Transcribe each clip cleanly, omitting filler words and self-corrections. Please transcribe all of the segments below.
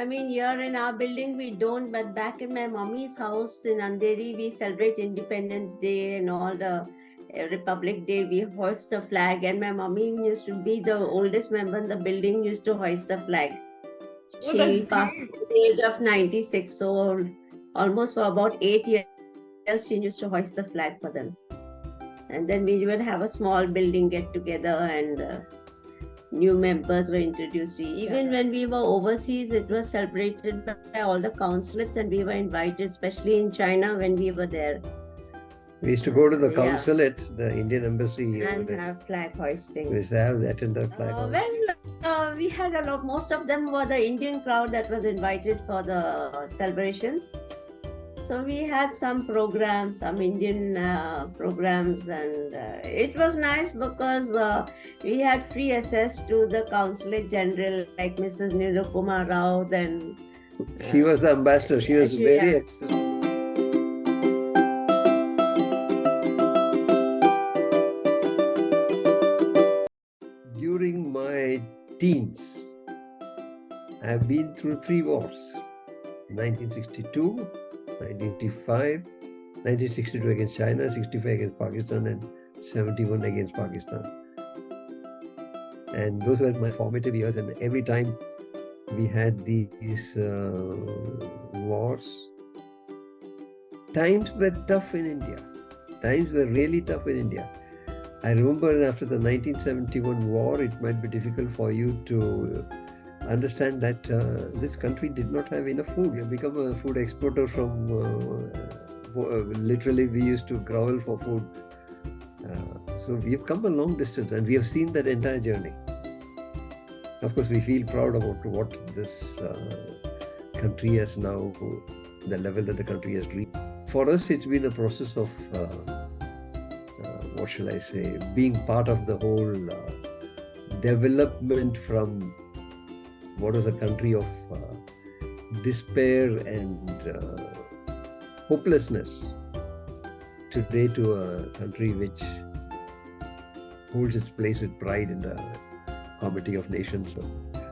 mean, here in our building we don't, but back in my mommy's house in Andheri, we celebrate Independence Day and all the Republic Day. We hoist the flag, and my mommy used to be the oldest member in the building, used to hoist the flag. Oh, She that's passed great. at the age of 96, so almost for about 8 years, she used to hoist the flag for them. And then we would have a small building get together, and new members were introduced. Even when we were overseas, it was celebrated by all the consulates, and we were invited, especially in China when we were there. We used to go to the consulate, the Indian embassy, and have flag hoisting. We used to have that in the flag. We had a lot. Most of them were the Indian crowd that was invited for the celebrations. So we had some programs, some Indian programs, and it was nice because we had free access to the Consulate General, like Mrs. Nirupama Rao. Then she was the ambassador. She was very accessible. During my teens, I've been through 3 wars: 1962. 1955, 1962 against China, 65 against Pakistan, and 71 against Pakistan. And those were my formative years, and every time we had these wars, times were tough in India. Times were really tough in India. I remember after the 1971 war, it might be difficult for you to understand that this country did not have enough food. We have become a food exporter from, literally we used to grovel for food. So we have come a long distance, and we have seen that entire journey. Of course, we feel proud about what this country has now, the level that the country has reached. For us, it's been a process of, what shall I say, being part of the whole development from what was a country of despair and hopelessness today to a country which holds its place with pride in the Committee of Nations. So,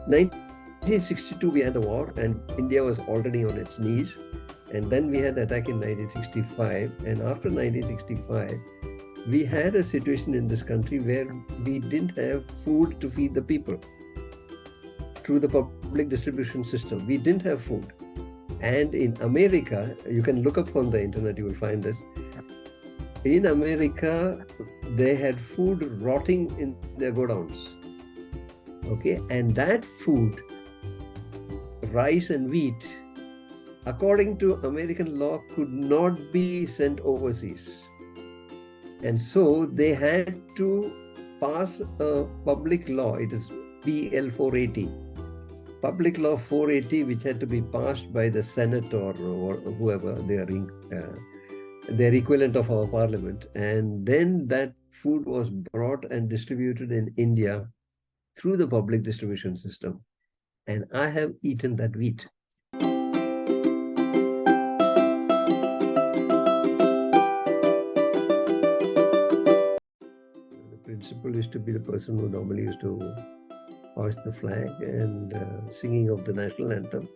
1962 we had the war, and India was already on its knees. And then we had the attack in 1965. And after 1965, we had a situation in this country where we didn't have food to feed the people. Through the public distribution system, we didn't have food. And in America, you can look up on the internet, you will find this. In America, they had food rotting in their godowns. Okay, and that food, rice and wheat, according to American law, could not be sent overseas. And so they had to pass a public law. It is PL 480. Public Law 480, which had to be passed by the Senate or whoever, their equivalent of our parliament. And then that food was brought and distributed in India through the public distribution system. And I have eaten that wheat. The principal used to be the person who normally used to hoist the flag and singing of the national anthem,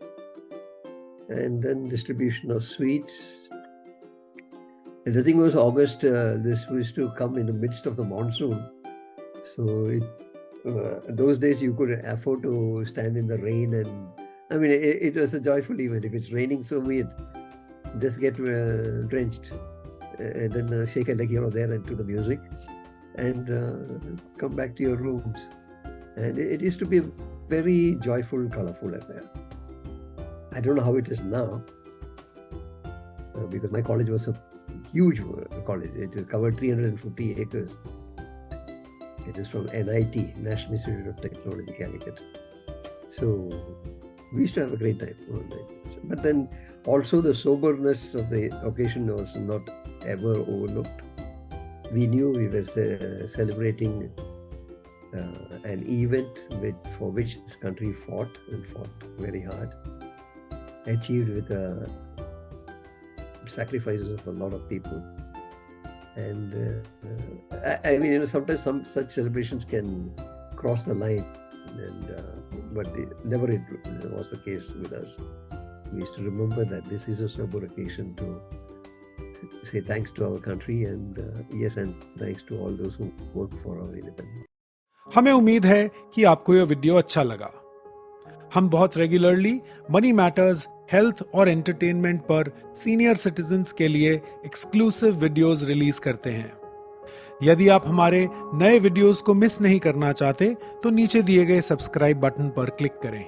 and then distribution of sweets. And the thing was, August, this was to come in the midst of the monsoon. So those days you could afford to stand in the rain, and I mean, it was a joyful event. If it's raining, so we'd just get drenched and then shake a leg here or there and to the music and come back to your rooms. And it used to be a very joyful, colorful affair. I don't know how it is now, because my college was a huge college. It covered 350 acres. It is from NIT, National Institute of Technology, Calicut. So we used to have a great time. But then also the soberness of the occasion was not ever overlooked. We knew we were celebrating an event for which this country fought very hard, achieved with sacrifices of a lot of people. And I mean, sometimes some such celebrations can cross the line, and but never it was the case with us. We used to remember that this is a sober occasion to say thanks to our country and yes, and thanks to all those who work for our independence. हमें उम्मीद है कि आपको यह video अच्छा लगा। हम बहुत रेगुलरली मनी मैटर्स, हेल्थ और एंटरटेनमेंट पर सीनियर सिटीजन्स के लिए एक्सक्लूसिव वीडियोस रिलीज करते हैं। यदि आप हमारे नए वीडियोस को मिस नहीं करना चाहते तो नीचे दिए गए सब्सक्राइब बटन पर क्लिक करें।